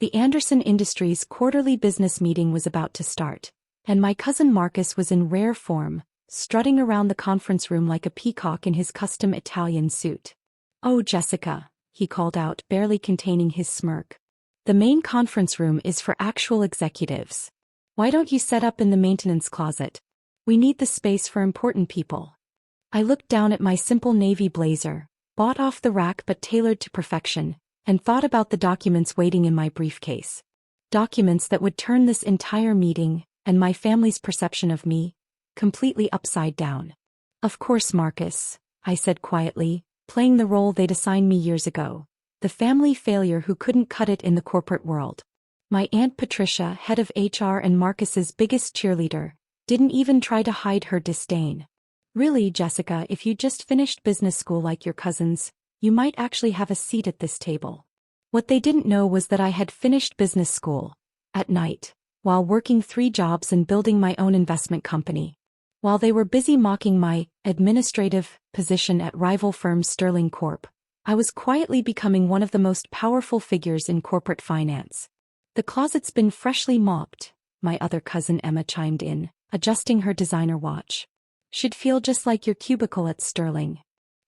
The Anderson Industries quarterly business meeting was about to start, and my cousin Marcus was in rare form, strutting around the conference room like a peacock in his custom Italian suit. "Oh, Jessica," he called out, barely containing his smirk. "The main conference room is for actual executives. Why don't you set up in the maintenance closet? We need the space for important people." I looked down at my simple navy blazer, bought off the rack but tailored to perfection, and thought about the documents waiting in my briefcase. Documents that would turn this entire meeting, and my family's perception of me, completely upside down. "Of course, Marcus," I said quietly, playing the role they'd assigned me years ago, the family failure who couldn't cut it in the corporate world. My Aunt Patricia, head of HR and Marcus's biggest cheerleader, didn't even try to hide her disdain. "Really, Jessica, if you just finished business school like your cousins, you might actually have a seat at this table." What they didn't know was that I had finished business school, at night, while working 3 jobs and building my own investment company. While they were busy mocking my administrative position at rival firm Sterling Corp., I was quietly becoming one of the most powerful figures in corporate finance. "The closet's been freshly mopped," my other cousin Emma chimed in, adjusting her designer watch. "Should feel just like your cubicle at Sterling."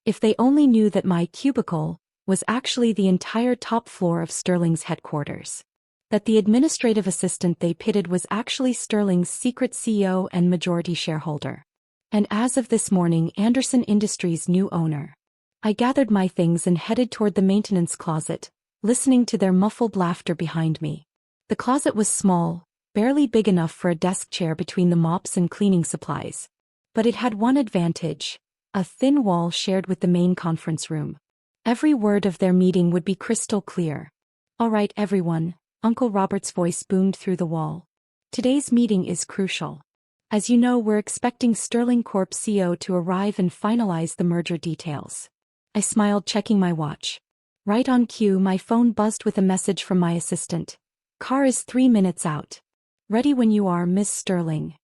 If they only knew that my cubicle was actually the entire top floor of Sterling's headquarters. That the administrative assistant they pitted was actually Sterling's secret CEO and majority shareholder. And as of this morning, Anderson Industries' new owner. I gathered my things and headed toward the maintenance closet, listening to their muffled laughter behind me. The closet was small, barely big enough for a desk chair between the mops and cleaning supplies. But it had one advantage: a thin wall shared with the main conference room. Every word of their meeting would be crystal clear. "All right, everyone," Uncle Robert's voice boomed through the wall. "Today's meeting is crucial. As you know, we're expecting Sterling Corp CEO to arrive and finalize the merger details." I smiled, checking my watch. Right on cue, my phone buzzed with a message from my assistant. "Car is 3 minutes out. Ready when you are, Miss Sterling."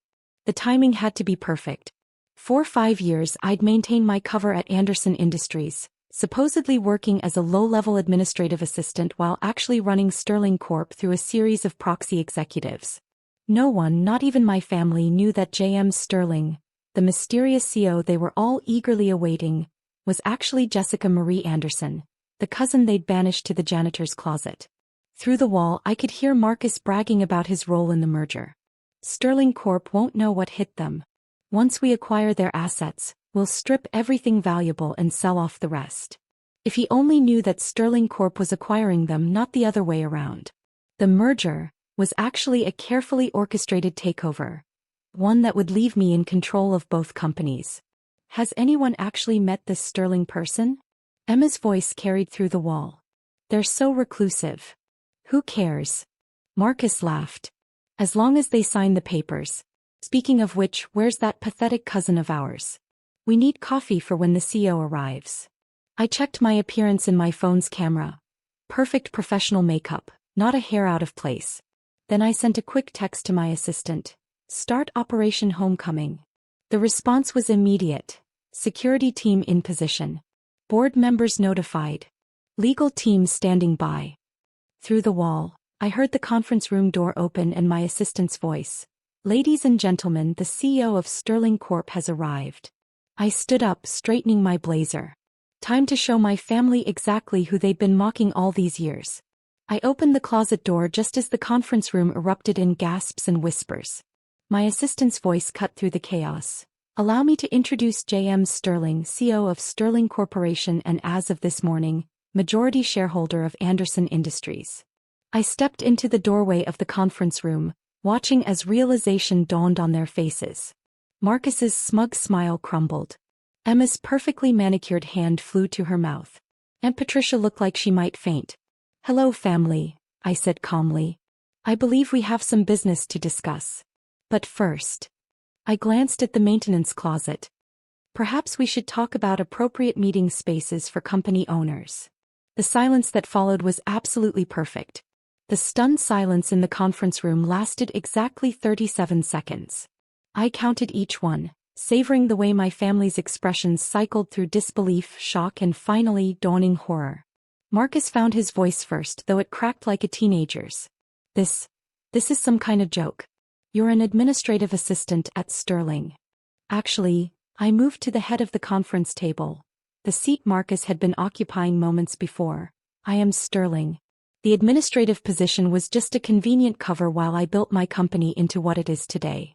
The timing had to be perfect. For 5 years I'd maintained my cover at Anderson Industries, supposedly working as a low-level administrative assistant while actually running Sterling Corp through a series of proxy executives. No one, not even my family, knew that J.M. Sterling, the mysterious CEO they were all eagerly awaiting, was actually Jessica Marie Anderson, the cousin they'd banished to the janitor's closet. Through the wall I could hear Marcus bragging about his role in the merger. "Sterling Corp won't know what hit them. Once we acquire their assets, we'll strip everything valuable and sell off the rest." If he only knew that Sterling Corp was acquiring them, not the other way around. The merger was actually a carefully orchestrated takeover, one that would leave me in control of both companies. "Has anyone actually met this Sterling person?" Emma's voice carried through the wall. "They're so reclusive." "Who cares?" Marcus laughed. "As long as they sign the papers. Speaking of which, where's that pathetic cousin of ours? We need coffee for when the CEO arrives." I checked my appearance in my phone's camera. Perfect professional makeup, not a hair out of place. Then I sent a quick text to my assistant. "Start Operation Homecoming." The response was immediate. "Security team in position. Board members notified. Legal team standing by." Through the wall, I heard the conference room door open and my assistant's voice. "Ladies and gentlemen, the CEO of Sterling Corp has arrived." I stood up, straightening my blazer. Time to show my family exactly who they'd been mocking all these years. I opened the closet door just as the conference room erupted in gasps and whispers. My assistant's voice cut through the chaos. "Allow me to introduce J.M. Sterling, CEO of Sterling Corporation and as of this morning, majority shareholder of Anderson Industries." I stepped into the doorway of the conference room, watching as realization dawned on their faces. Marcus's smug smile crumbled. Emma's perfectly manicured hand flew to her mouth. Aunt Patricia looked like she might faint. "Hello, family," I said calmly. "I believe we have some business to discuss. But first." I glanced at the maintenance closet. "Perhaps we should talk about appropriate meeting spaces for company owners." The silence that followed was absolutely perfect. The stunned silence in the conference room lasted exactly 37 seconds. I counted each one, savoring the way my family's expressions cycled through disbelief, shock, and finally dawning horror. Marcus found his voice first, though it cracked like a teenager's. This is some kind of joke. You're an administrative assistant at Sterling. Actually, I moved to the head of the conference table, the seat Marcus had been occupying moments before. I am Sterling. The administrative position was just a convenient cover while I built my company into what it is today.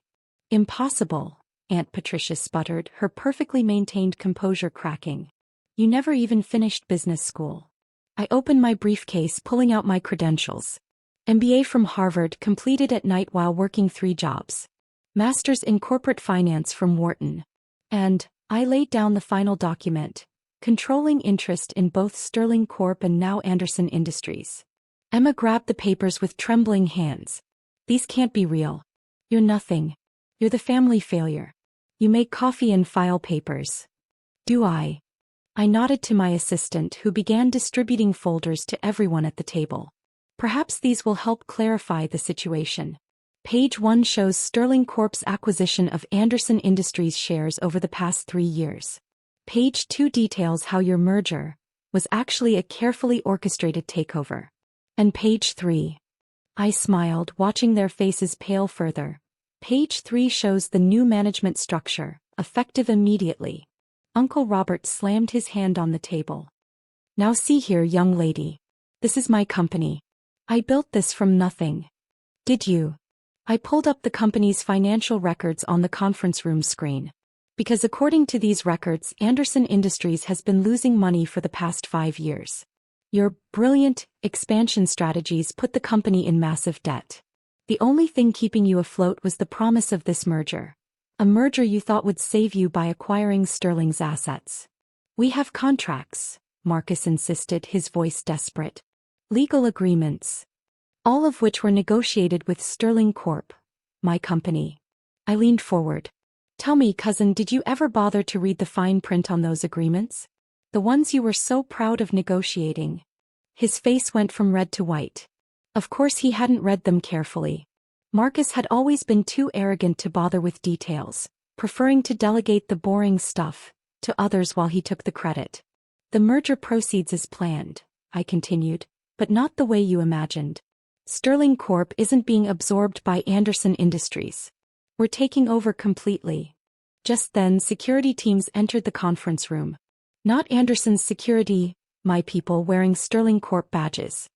Impossible, Aunt Patricia sputtered, her perfectly maintained composure cracking. You never even finished business school. I opened my briefcase, pulling out my credentials. MBA from Harvard, completed at night while working 3 jobs. Master's in corporate finance from Wharton. And I laid down the final document, controlling interest in both Sterling Corp and now Anderson Industries. Emma grabbed the papers with trembling hands. These can't be real. You're nothing. You're the family failure. You make coffee and file papers. Do I? I nodded to my assistant, who began distributing folders to everyone at the table. Perhaps these will help clarify the situation. Page 1 shows Sterling Corp's acquisition of Anderson Industries shares over the past 3 years. Page 2 details how your merger was actually a carefully orchestrated takeover. And page 3. I smiled, watching their faces pale further. Page 3 shows the new management structure, effective immediately. Uncle Robert slammed his hand on the table. Now see here, young lady. This is my company. I built this from nothing. Did you? I pulled up the company's financial records on the conference room screen. Because according to these records, Anderson Industries has been losing money for the past 5 years. Your brilliant expansion strategies put the company in massive debt. The only thing keeping you afloat was the promise of this merger. A merger you thought would save you by acquiring Sterling's assets. We have contracts, Marcus insisted, his voice desperate. Legal agreements. All of which were negotiated with Sterling Corp, my company. I leaned forward. Tell me, cousin, did you ever bother to read the fine print on those agreements? The ones you were so proud of negotiating. His face went from red to white. Of course he hadn't read them carefully. Marcus had always been too arrogant to bother with details, preferring to delegate the boring stuff to others while he took the credit. The merger proceeds as planned, I continued, but not the way you imagined. Sterling Corp isn't being absorbed by Anderson Industries. We're taking over completely. Just then, security teams entered the conference room. Not Anderson's security, my people wearing Sterling Corp badges.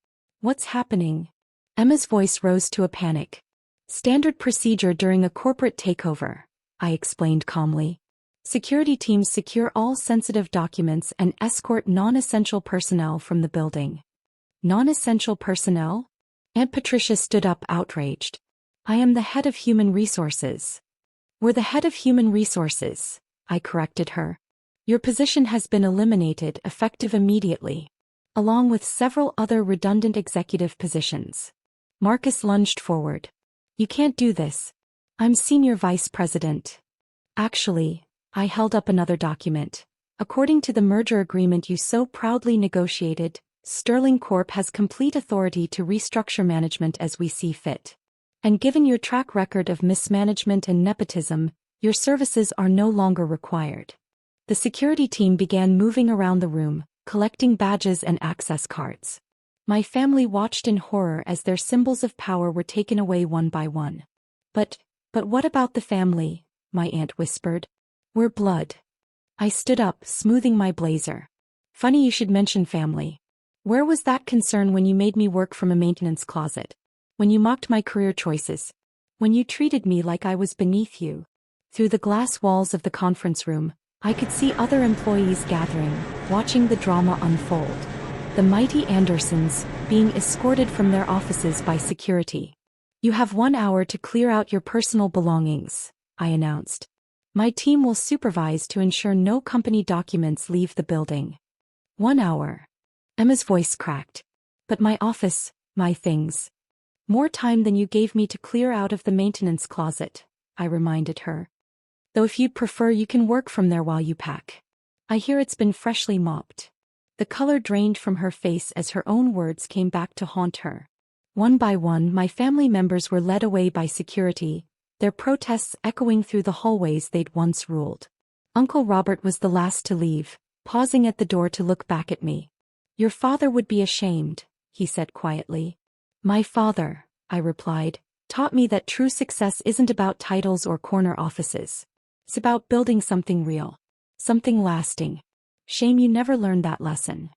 What's happening? Emma's voice rose to a panic. Standard procedure during a corporate takeover, I explained calmly. Security teams secure all sensitive documents and escort non-essential personnel from the building. Non-essential personnel? Aunt Patricia stood up, outraged. I am the head of human resources. We're the head of human resources, I corrected her. Your position has been eliminated, effective immediately, along with several other redundant executive positions. Marcus lunged forward. You can't do this. I'm senior vice president. Actually, I held up another document. According to the merger agreement you so proudly negotiated, Sterling Corp has complete authority to restructure management as we see fit. And given your track record of mismanagement and nepotism, your services are no longer required. The security team began moving around the room, collecting badges and access cards. My family watched in horror as their symbols of power were taken away one by one. But what about the family? My aunt whispered. We're blood. I stood up, smoothing my blazer. Funny you should mention family. Where was that concern when you made me work from a maintenance closet? When you mocked my career choices? When you treated me like I was beneath you? Through the glass walls of the conference room, I could see other employees gathering, watching the drama unfold. The mighty Andersons, being escorted from their offices by security. You have 1 hour to clear out your personal belongings, I announced. My team will supervise to ensure no company documents leave the building. 1 hour. Emma's voice cracked. But my office, my things. More time than you gave me to clear out of the maintenance closet, I reminded her. Though if you'd prefer, you can work from there while you pack. I hear it's been freshly mopped. The color drained from her face as her own words came back to haunt her. One by one, my family members were led away by security, their protests echoing through the hallways they'd once ruled. Uncle Robert was the last to leave, pausing at the door to look back at me. Your father would be ashamed, he said quietly. My father, I replied, taught me that true success isn't about titles or corner offices. It's about building something real. Something lasting. Shame you never learned that lesson.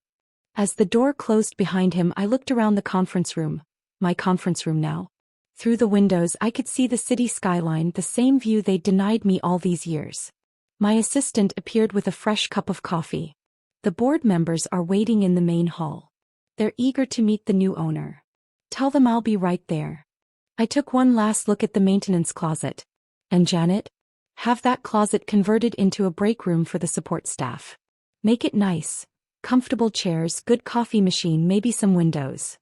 As the door closed behind him, I looked around the conference room, my conference room now. Through the windows I could see the city skyline, the same view they'd denied me all these years. My assistant appeared with a fresh cup of coffee. The board members are waiting in the main hall. They're eager to meet the new owner. Tell them I'll be right there. I took one last look at the maintenance closet. And Janet? Have that closet converted into a break room for the support staff. Make it nice. Comfortable chairs, good coffee machine, maybe some windows.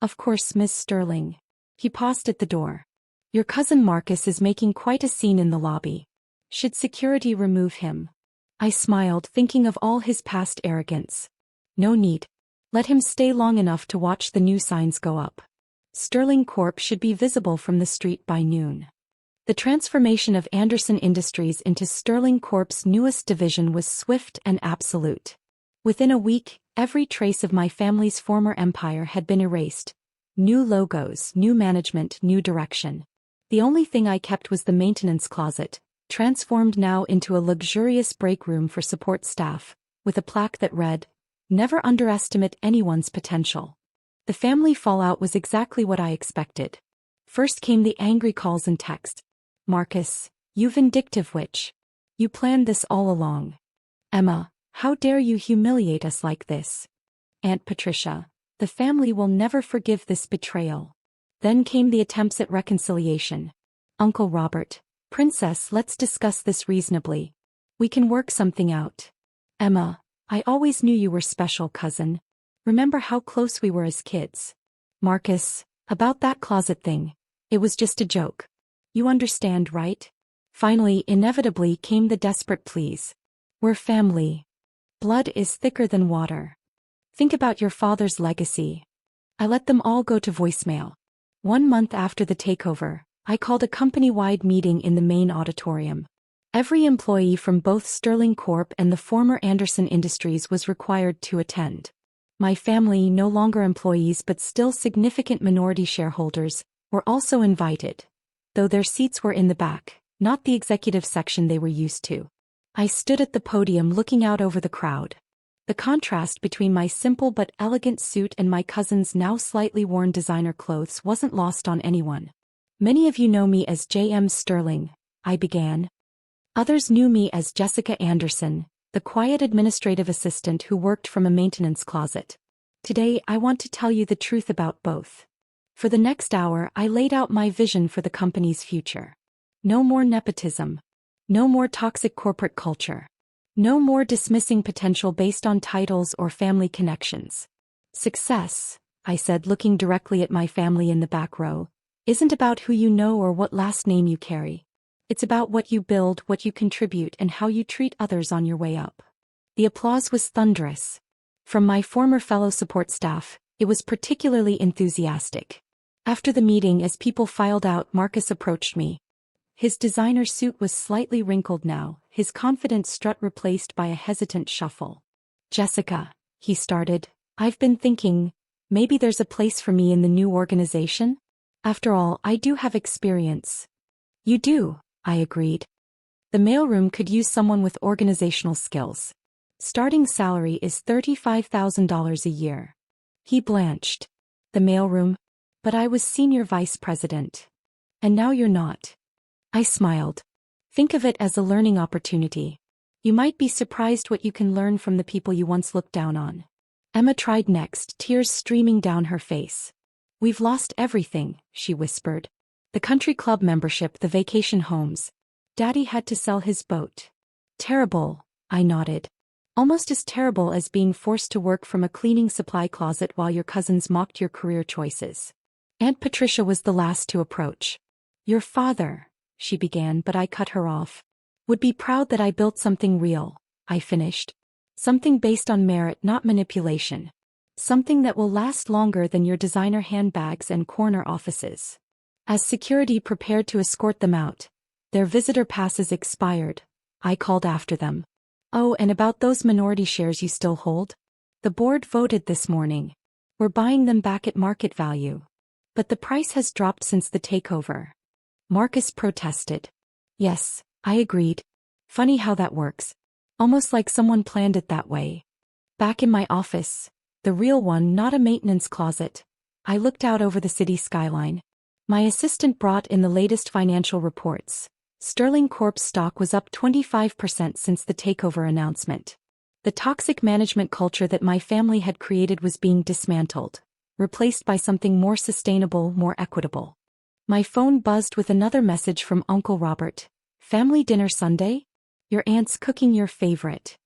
Of course, Miss Sterling. He paused at the door. Your cousin Marcus is making quite a scene in the lobby. Should security remove him? I smiled, thinking of all his past arrogance. No need. Let him stay long enough to watch the new signs go up. Sterling Corp should be visible from the street by noon. The transformation of Anderson Industries into Sterling Corp's newest division was swift and absolute. Within a week, every trace of my family's former empire had been erased. New logos, new management, new direction. The only thing I kept was the maintenance closet, transformed now into a luxurious break room for support staff, with a plaque that read, "Never underestimate anyone's potential." The family fallout was exactly what I expected. First came the angry calls and texts. Marcus, you vindictive witch. You planned this all along. Emma, how dare you humiliate us like this? Aunt Patricia, the family will never forgive this betrayal. Then came the attempts at reconciliation. Uncle Robert, Princess, let's discuss this reasonably. We can work something out. Emma, I always knew you were special, cousin. Remember how close we were as kids. Marcus, about that closet thing. It was just a joke. You understand, right? Finally, inevitably came the desperate pleas. We're family. Blood is thicker than water. Think about your father's legacy. I let them all go to voicemail. 1 month after the takeover, I called a company-wide meeting in the main auditorium. Every employee from both Sterling Corp and the former Anderson Industries was required to attend. My family, no longer employees but still significant minority shareholders, were also invited, though their seats were in the back, not the executive section they were used to. I stood at the podium looking out over the crowd. The contrast between my simple but elegant suit and my cousin's now slightly worn designer clothes wasn't lost on anyone. Many of you know me as J.M. Sterling, I began. Others knew me as Jessica Anderson, the quiet administrative assistant who worked from a maintenance closet. Today I want to tell you the truth about both. For the next hour I laid out my vision for the company's future. No more nepotism. No more toxic corporate culture. No more dismissing potential based on titles or family connections. Success, I said, looking directly at my family in the back row, isn't about who you know or what last name you carry. It's about what you build, what you contribute, and how you treat others on your way up. The applause was thunderous. From my former fellow support staff, it was particularly enthusiastic. After the meeting, as people filed out, Marcus approached me. His designer suit was slightly wrinkled now, his confident strut replaced by a hesitant shuffle. Jessica, he started, I've been thinking, maybe there's a place for me in the new organization? After all, I do have experience. You do, I agreed. The mailroom could use someone with organizational skills. Starting salary is $35,000 a year. He blanched. The mailroom? But I was senior vice president. And now you're not. I smiled. Think of it as a learning opportunity. You might be surprised what you can learn from the people you once looked down on. Emma tried next, tears streaming down her face. We've lost everything, she whispered. The country club membership, the vacation homes. Daddy had to sell his boat. Terrible, I nodded. Almost as terrible as being forced to work from a cleaning supply closet while your cousins mocked your career choices. Aunt Patricia was the last to approach. Your father, she began, but I cut her off. Would be proud that I built something real, I finished. Something based on merit, not manipulation. Something that will last longer than your designer handbags and corner offices. As security prepared to escort them out, their visitor passes expired. I called after them. Oh, and about those minority shares you still hold? The board voted this morning. We're buying them back at market value. But the price has dropped since the takeover. Marcus protested. Yes, I agreed. Funny how that works. Almost like someone planned it that way. Back in my office, the real one, not a maintenance closet, I looked out over the city skyline. My assistant brought in the latest financial reports. Sterling Corp's stock was up 25% since the takeover announcement. The toxic management culture that my family had created was being dismantled, replaced by something more sustainable, more equitable. My phone buzzed with another message from Uncle Robert. Family dinner Sunday? Your aunt's cooking your favorite.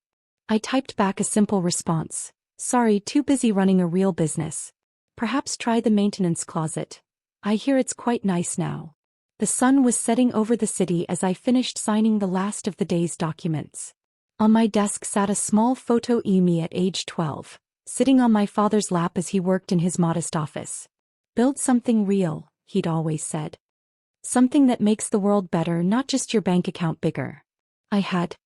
I typed back a simple response. Sorry, too busy running a real business. Perhaps try the maintenance closet. I hear it's quite nice now. The sun was setting over the city as I finished signing the last of the day's documents. On my desk sat a small photo of me at age 12, sitting on my father's lap as he worked in his modest office. Build something real, he'd always said. Something that makes the world better, not just your bank account bigger. I had.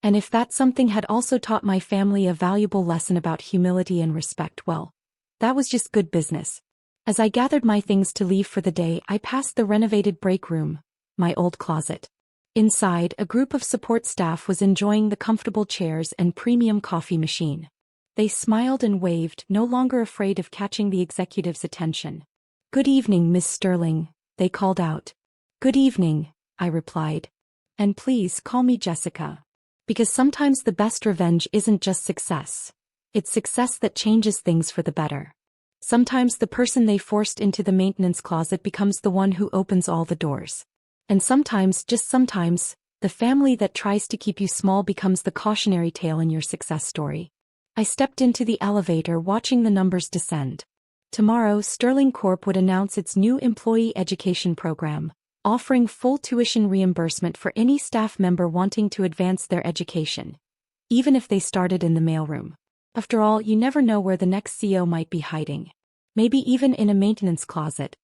And if that something had also taught my family a valuable lesson about humility and respect, well, that was just good business. As I gathered my things to leave for the day, I passed the renovated break room, my old closet. Inside, a group of support staff was enjoying the comfortable chairs and premium coffee machine. They smiled and waved, no longer afraid of catching the executive's attention. Good evening, Miss Sterling, they called out. Good evening, I replied. And please call me Jessica. Because sometimes the best revenge isn't just success. It's success that changes things for the better. Sometimes the person they forced into the maintenance closet becomes the one who opens all the doors. And sometimes, just sometimes, the family that tries to keep you small becomes the cautionary tale in your success story. I stepped into the elevator, watching the numbers descend. Tomorrow, Sterling Corp would announce its new employee education program, offering full tuition reimbursement for any staff member wanting to advance their education, even if they started in the mailroom. After all, you never know where the next CEO might be hiding. Maybe even in a maintenance closet,